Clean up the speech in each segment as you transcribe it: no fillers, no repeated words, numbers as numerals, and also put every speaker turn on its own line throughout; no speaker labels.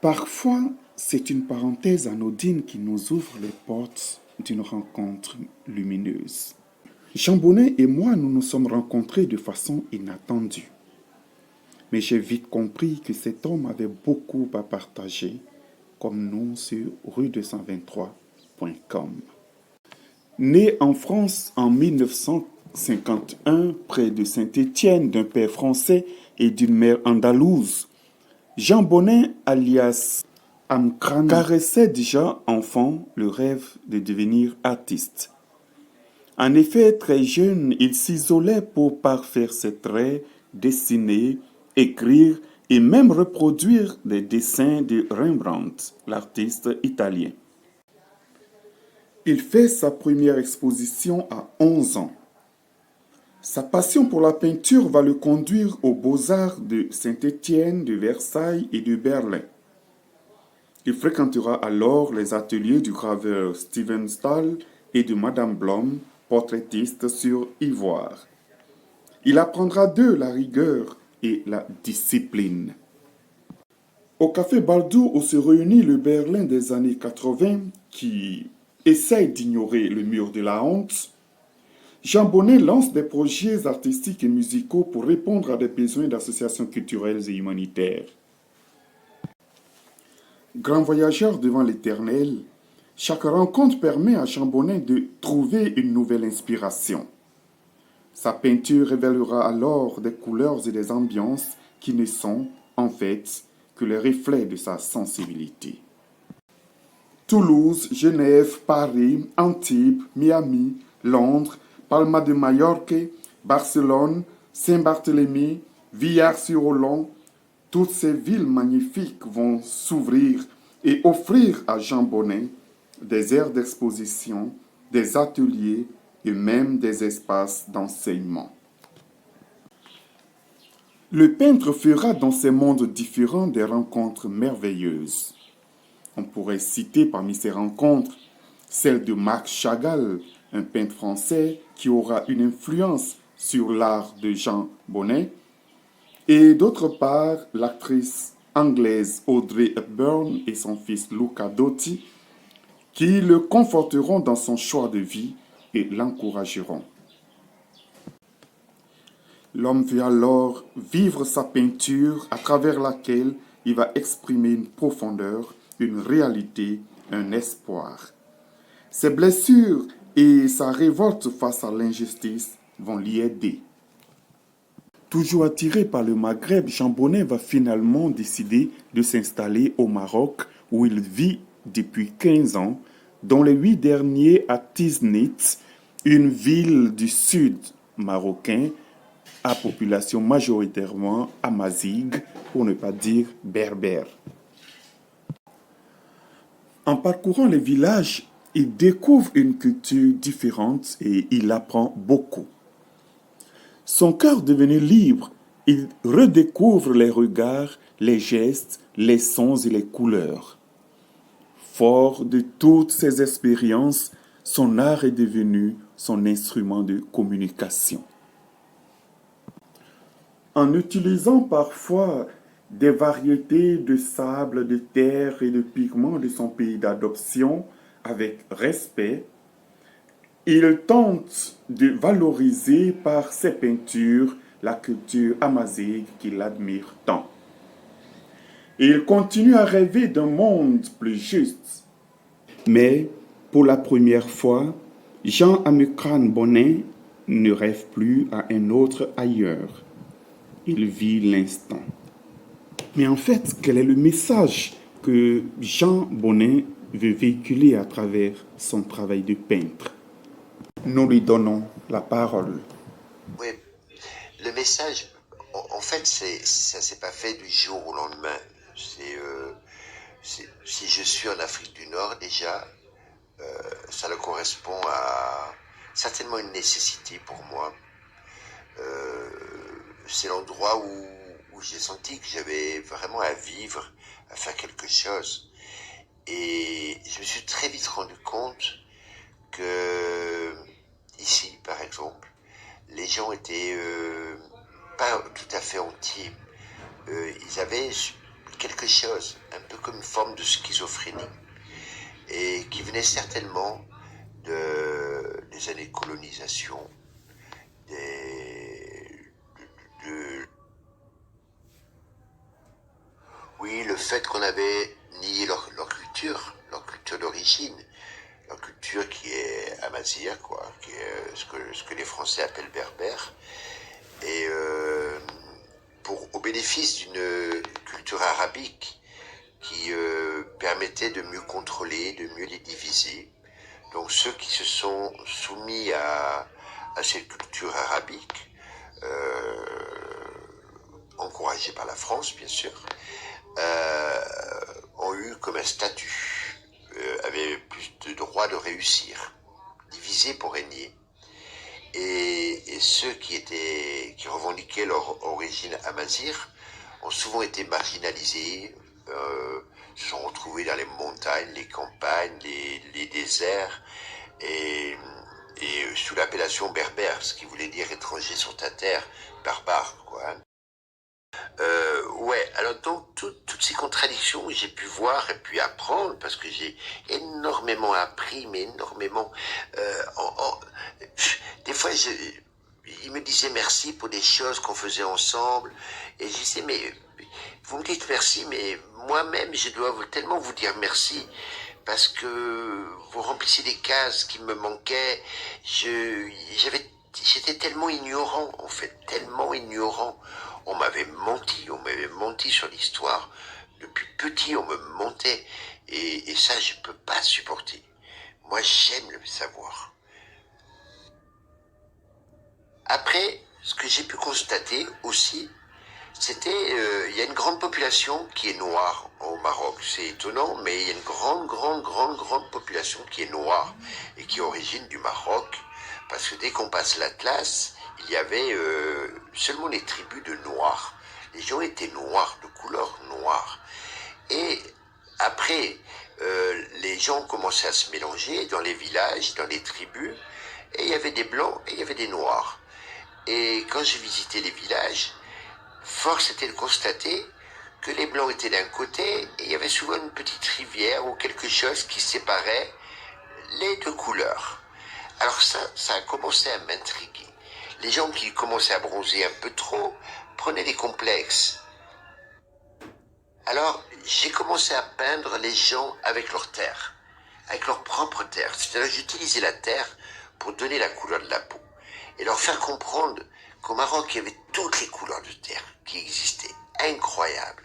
Parfois, c'est une parenthèse anodine qui nous ouvre les portes d'une rencontre lumineuse. Jean Bonnet et moi, nous nous sommes rencontrés de façon inattendue. Mais j'ai vite compris que cet homme avait beaucoup à partager, comme nous sur rue223.com. Né en France en 1951, près de Saint-Étienne, d'un père français et d'une mère andalouse, Jean Bonnet, alias Amkran, caressait déjà enfant le rêve de devenir artiste. En effet, très jeune, il s'isolait pour parfaire ses traits, dessiner, écrire et même reproduire des dessins de Rembrandt, l'artiste italien. Il fait sa première exposition à 11 ans. Sa passion pour la peinture va le conduire aux Beaux-Arts de Saint-Étienne, de Versailles et de Berlin. Il fréquentera alors les ateliers du graveur Steven Stahl et de Madame Blom, portraitiste sur ivoire. Il apprendra d'eux la rigueur et la discipline. Au Café Baldou où se réunit le Berlin des années 80 qui essaye d'ignorer le mur de la honte, Jean Bonnet lance des projets artistiques et musicaux pour répondre à des besoins d'associations culturelles et humanitaires. Grand voyageur devant l'éternel, chaque rencontre permet à Jean Bonnet de trouver une nouvelle inspiration. Sa peinture révélera alors des couleurs et des ambiances qui ne sont, en fait, que les reflets de sa sensibilité. Toulouse, Genève, Paris, Antibes, Miami, Londres, Palma de Mallorca, Barcelone, Saint-Barthélemy, Villars-sur-Olon, toutes ces villes magnifiques vont s'ouvrir et offrir à Jean Bonnet des aires d'exposition, des ateliers et même des espaces d'enseignement. Le peintre fera dans ces mondes différents des rencontres merveilleuses. On pourrait citer parmi ces rencontres celle de Marc Chagall, un peintre français qui aura une influence sur l'art de Jean Bonnet, et d'autre part l'actrice anglaise Audrey Hepburn et son fils Luca Dotti, qui le conforteront dans son choix de vie et l'encourageront. L'homme veut alors vivre sa peinture à travers laquelle il va exprimer une profondeur, une réalité, un espoir. Ses blessures et sa révolte face à l'injustice vont l'y aider. Toujours attiré par le Maghreb, Jean Bonnet va finalement décider de s'installer au Maroc où il vit depuis 15 ans, dont les 8 derniers à Tiznit, une ville du sud marocain à population majoritairement amazighe, pour ne pas dire berbère. En parcourant les villages, il découvre une culture différente et il apprend beaucoup. Son cœur devenu libre, il redécouvre les regards, les gestes, les sons et les couleurs. Fort de toutes ces expériences, son art est devenu son instrument de communication. En utilisant parfois des variétés de sable, de terre et de pigments de son pays d'adoption avec respect, il tente de valoriser par ses peintures la culture amazighe qu'il admire tant. Et il continue à rêver d'un monde plus juste. Mais, pour la première fois, Jean Amkran Bonnet ne rêve plus à un autre ailleurs. Il vit l'instant. Mais en fait, quel est le message que Jean Bonnet veut véhiculer à travers son travail de peintre? Nous lui donnons la parole.
Oui, le message, en fait, ça s'est pas fait du jour au lendemain. Si je suis en Afrique du Nord déjà, ça le correspond à certainement une nécessité pour moi. C'est l'endroit où j'ai senti que j'avais vraiment à vivre, à faire quelque chose. Et je me suis très vite rendu compte que ici, par exemple, les gens étaient pas tout à fait entiers. Ils avaient quelque chose, un peu comme une forme de schizophrénie, et qui venait certainement des années de colonisation, des, de- oui, le fait qu'on avait nié leur culture d'origine, leur culture qui est amazigh, quoi, qui est ce que les Français appellent berbère, et au bénéfice d'une culture arabique qui permettait de mieux contrôler, de mieux les diviser. Donc ceux qui se sont soumis à cette culture arabique, encouragée par la France bien sûr, ont eu comme un statut, avaient plus de droits de réussir, divisés pour régner. Et ceux qui revendiquaient leur origine amazigh ont souvent été marginalisés, se sont retrouvés dans les montagnes, les campagnes, les déserts, et, sous l'appellation berbère, ce qui voulait dire étranger sur ta terre, barbare, quoi. Ouais, alors donc toutes ces contradictions, j'ai pu voir et puis apprendre parce que j'ai énormément appris, mais énormément. euh, en- en- des fois, il me disait merci pour des choses qu'on faisait ensemble, et je disais mais vous me dites merci, mais moi-même je dois tellement vous dire merci parce que vous remplissez des cases qui me manquaient. J'étais tellement ignorant, en fait, tellement ignorant. On m'avait menti sur l'histoire. Depuis petit, on me mentait. Et ça, je peux pas supporter. Moi, j'aime le savoir. Après, ce que j'ai pu constater aussi, il y a une grande population qui est noire au Maroc. C'est étonnant, mais il y a une grande population qui est noire et qui est origine du Maroc. Parce que dès qu'on passe l'Atlas, il y avait seulement les tribus de noirs. Les gens étaient noirs, de couleur noire. Et après, les gens commençaient à se mélanger dans les villages, dans les tribus, et il y avait des blancs et il y avait des noirs. Et quand j'ai visité les villages, force était de constater que les blancs étaient d'un côté et il y avait souvent une petite rivière ou quelque chose qui séparait les deux couleurs. Alors ça a commencé à m'intriguer. Les gens qui commençaient à bronzer un peu trop prenaient des complexes. Alors j'ai commencé à peindre les gens avec leur terre, avec leur propre terre. C'est-à-dire j'utilisais la terre pour donner la couleur de la peau et leur faire comprendre qu'au Maroc, il y avait toutes les couleurs de terre qui existaient. Incroyable.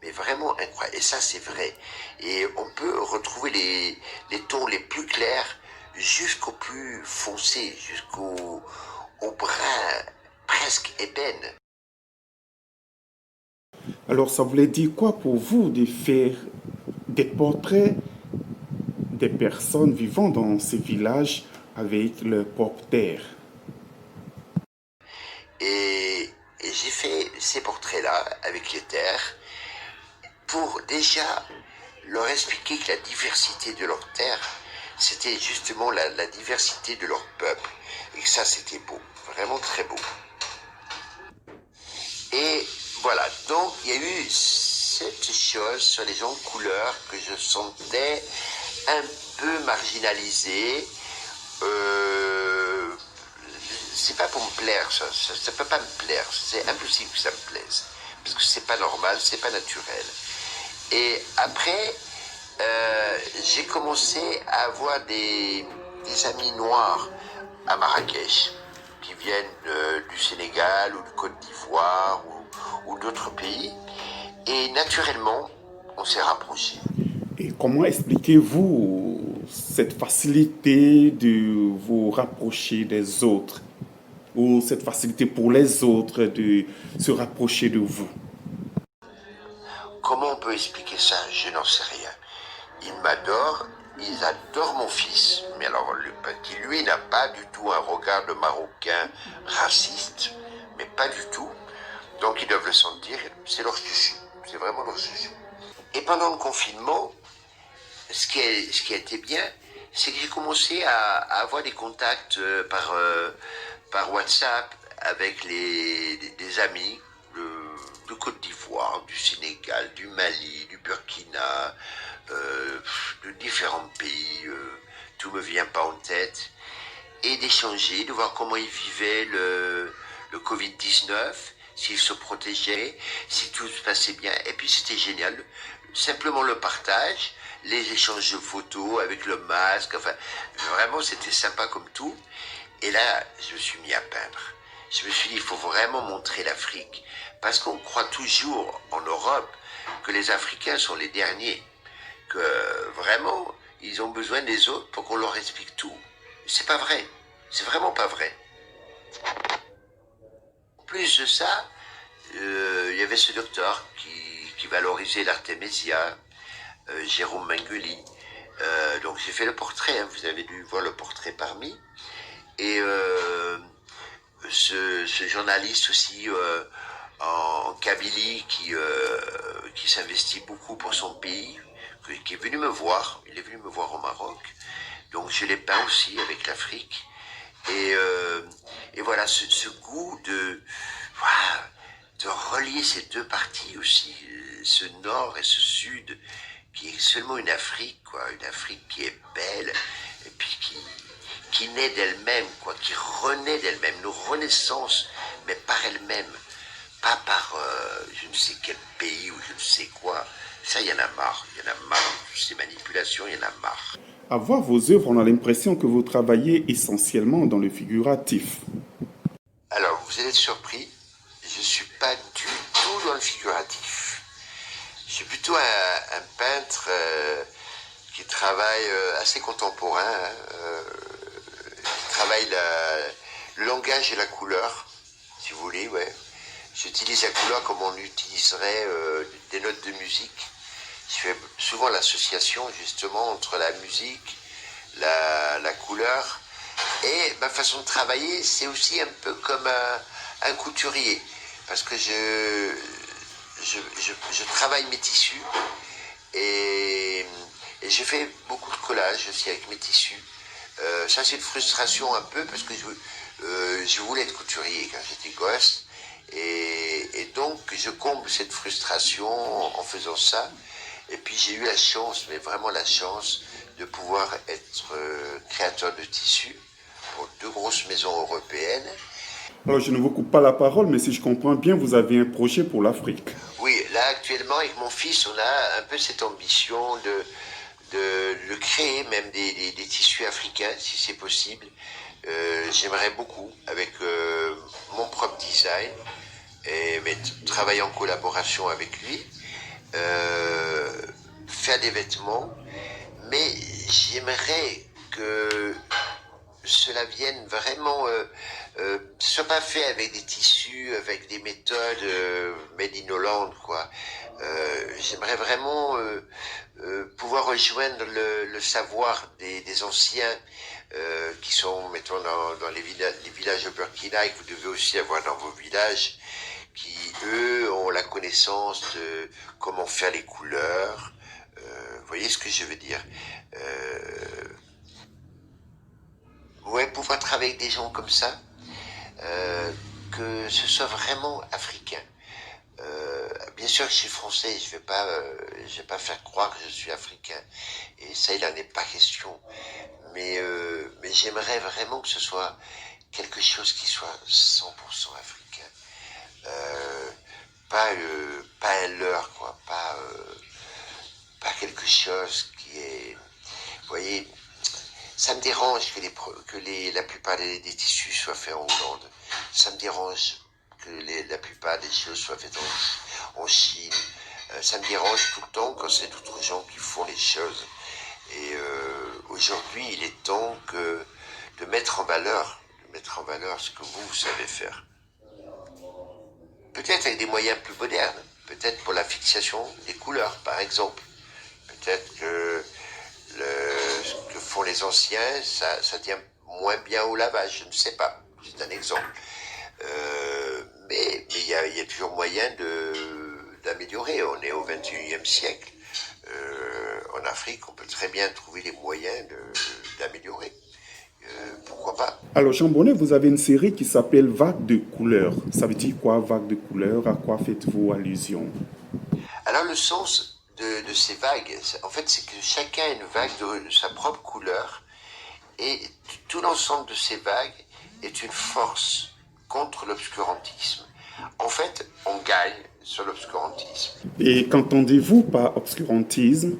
Mais vraiment incroyable. Et ça, c'est vrai. Et on peut retrouver les tons les plus clairs jusqu'au plus foncé, au brun presque ébène.
Alors, ça voulait dire quoi pour vous de faire des portraits des personnes vivant dans ces villages avec leur propre terre?
Et j'ai fait ces portraits-là avec les terres pour déjà leur expliquer que la diversité de leur terre, c'était justement la diversité de leur peuple. Et que ça, c'était beau, vraiment très beau. Et voilà, donc il y a eu cette chose sur les gens de couleur que je sentais un peu marginalisée. C'est pas pour me plaire, ça peut pas me plaire, c'est impossible que ça me plaise. Parce que c'est pas normal, c'est pas naturel. Et après, j'ai commencé à avoir des amis noirs à Marrakech, qui viennent du Sénégal ou de Côte d'Ivoire ou d'autres pays. Et naturellement, on s'est rapprochés.
Et comment expliquez-vous cette facilité de vous rapprocher des autres ou cette facilité pour les autres de se rapprocher de vous?
Comment on peut expliquer ça? Je n'en sais rien. Ils m'adorent, ils adorent mon fils. Mais alors, le petit, lui, n'a pas du tout un regard de Marocain raciste, mais pas du tout. Donc, ils doivent le sentir, c'est leur chouchou. C'est vraiment leur chouchou. Et pendant le confinement, ce qui a été bien, c'est que j'ai commencé à avoir des contacts par WhatsApp avec des amis de Côte d'Ivoire, du Sénégal, du Mali, du Burkina, de différents pays, tout me vient pas en tête, et d'échanger, de voir comment ils vivaient le Covid-19, s'ils se protégeaient, si tout se passait bien. Et puis c'était génial, simplement le partage, les échanges de photos avec le masque, enfin vraiment c'était sympa comme tout. Et là, je me suis mis à peindre. Je me suis dit, il faut vraiment montrer l'Afrique. Parce qu'on croit toujours en Europe que les Africains sont les derniers. Que vraiment, ils ont besoin des autres pour qu'on leur explique tout. C'est pas vrai. C'est vraiment pas vrai. En plus de ça, il y avait ce docteur qui valorisait l'artémisia, Jérôme Mengeli. Donc j'ai fait le portrait, hein, vous avez dû voir le portrait parmi. Et ce journaliste aussi en Kabylie qui s'investit beaucoup pour son pays, qui est venu me voir, il est venu me voir au Maroc. Donc je l'ai peint aussi avec l'Afrique. Et voilà, ce goût voilà, de relier ces deux parties aussi, ce nord et ce sud, qui est seulement une Afrique, quoi, une Afrique qui est belle, et puis qui naît d'elle-même, quoi, qui renaît d'elle-même, une renaissance, mais par elle-même, pas par je ne sais quel pays ou je ne sais quoi. Ça, il y en a marre, ces manipulations, il y en a marre.
À voir vos œuvres, on a l'impression que vous travaillez essentiellement dans le figuratif.
Alors, vous allez être surpris, je ne suis pas du tout dans le figuratif. Je suis plutôt un peintre qui travaille assez contemporain, hein, qui travaille le langage et la couleur, si vous voulez, ouais. J'utilise la couleur comme on utiliserait des notes de musique. Je fais souvent l'association justement entre la musique, la couleur, et ma façon de travailler, c'est aussi un peu comme un couturier, parce que je travaille mes tissus et je fais beaucoup de collage aussi avec mes tissus. Ça c'est une frustration un peu parce que je voulais être couturier quand j'étais gosse et donc je comble cette frustration en faisant ça. Et puis j'ai eu la chance, mais vraiment la chance, de pouvoir être créateur de tissus pour 2 grosses maisons européennes.
Alors, je ne vous coupe pas la parole, mais si je comprends bien, vous avez un projet pour l'Afrique.
Oui, là actuellement avec mon fils, on a un peu cette ambition de créer même des tissus africains, si c'est possible. J'aimerais beaucoup, avec mon propre design, mais travailler en collaboration avec lui. Faire des vêtements, mais j'aimerais que cela vienne vraiment, ce soit pas fait avec des tissus, avec des méthodes made in Holland, quoi. J'aimerais vraiment pouvoir rejoindre le savoir des anciens qui sont, mettons, dans les villages de Burkina et que vous devez aussi avoir dans vos villages, qui, eux, ont la connaissance de comment faire les couleurs. Vous voyez ce que je veux dire? Ouais, pouvoir travailler avec des gens comme ça, que ce soit vraiment africain. Bien sûr que je suis français, je vais pas faire croire que je suis africain. Et ça, il n'en est pas question. Mais j'aimerais vraiment que ce soit quelque chose qui soit 100% africain. Pas un leurre, quoi. Pas quelque chose qui est... Vous voyez, ça me dérange que la plupart des tissus soient faits en Hollande. Ça me dérange que la plupart des choses soient faites en Chine. Ça me dérange tout le temps quand c'est d'autres gens qui font les choses. Et aujourd'hui, il est temps de mettre en valeur ce que vous savez faire. Peut-être avec des moyens plus modernes. Peut-être pour la fixation des couleurs, par exemple. Peut-être que ce que font les anciens, ça tient moins bien au lavage, je ne sais pas. C'est un exemple. Mais il y a toujours moyen d'améliorer. On est au XXIe siècle. En Afrique, on peut très bien trouver les moyens d'améliorer. Pourquoi pourquoi pas.
Alors, Jean Bonnet, vous avez une série qui s'appelle Vagues de couleurs. Ça veut dire quoi, Vagues de couleurs? À quoi faites-vous allusion?
Alors le sens de ces vagues, en fait, c'est que chacun a une vague de sa propre couleur, et tout l'ensemble de ces vagues est une force contre l'obscurantisme. En fait, on gagne sur l'obscurantisme.
Et qu'entendez-vous par obscurantisme?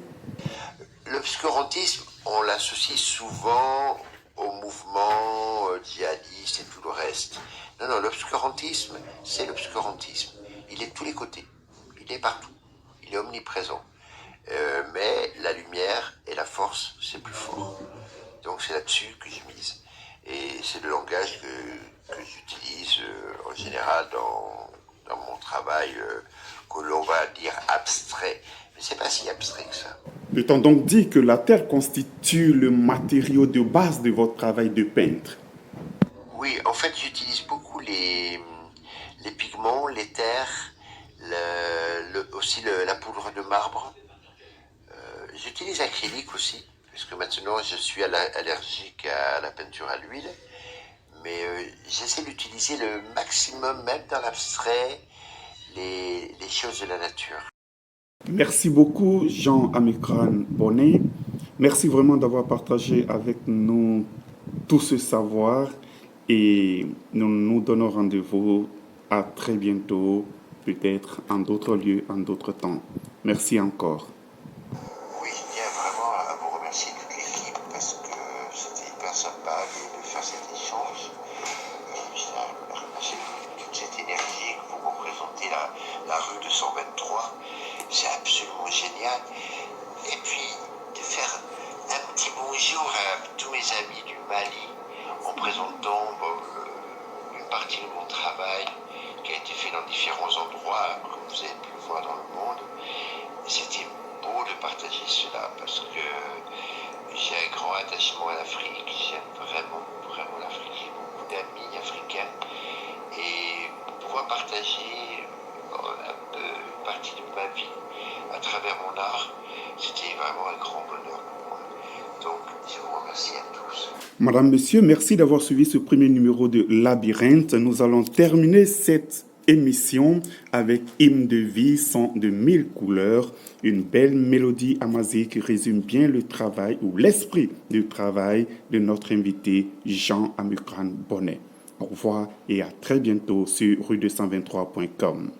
L'obscurantisme, on l'associe souvent au mouvement djihadiste et tout le reste. Non, non, l'obscurantisme, c'est l'obscurantisme. Il est de tous les côtés. Il est partout. Il est omniprésent. Mais la lumière et la force, c'est plus fort. Donc c'est là-dessus que je mise. Et c'est le langage que j'utilise en général dans mon travail, que l'on va dire abstrait. Mais c'est pas si abstrait que ça.
Peut-on donc dire que la terre constitue le matériau de base de votre travail de peintre?
Oui, en fait, j'utilise beaucoup les pigments, les terres, aussi la poudre de marbre. J'utilise l'acrylique aussi, puisque maintenant je suis allergique à la peinture à l'huile. Mais j'essaie d'utiliser le maximum, même dans l'abstrait, les choses de la nature.
Merci beaucoup, Jean-Amikran Bonnet. Merci vraiment d'avoir partagé avec nous tout ce savoir et nous nous donnons rendez-vous à très bientôt, peut-être en d'autres lieux, en d'autres temps. Merci encore.
Oui, je tiens vraiment à vous remercier toute l'équipe parce que c'était hyper sympa de faire cet échange. Je tiens à remercier toute cette énergie que vous représentez, la rue 223. C'est absolument génial. Et puis, de faire un petit bonjour à tous mes amis du Mali en présentant une partie de mon travail qui a été fait dans différents endroits, comme vous avez pu le voir dans le monde. C'était beau de partager cela parce que j'ai un grand attachement à l'Afrique. J'aime vraiment, vraiment l'Afrique. J'ai beaucoup d'amis africains et pouvoir partager un peu une partie de ma vie à travers mon art, c'était vraiment un grand bonheur pour moi. Donc, je vous remercie à tous.
Madame, Monsieur, merci d'avoir suivi ce premier numéro de Labyrinthe. Nous allons terminer cette émission avec Hymne de vie, son de 1000 couleurs, une belle mélodie amazigh qui résume bien le travail ou l'esprit du travail de notre invité Jean-Amikran Bonnet. Au revoir et à très bientôt sur rue223.com.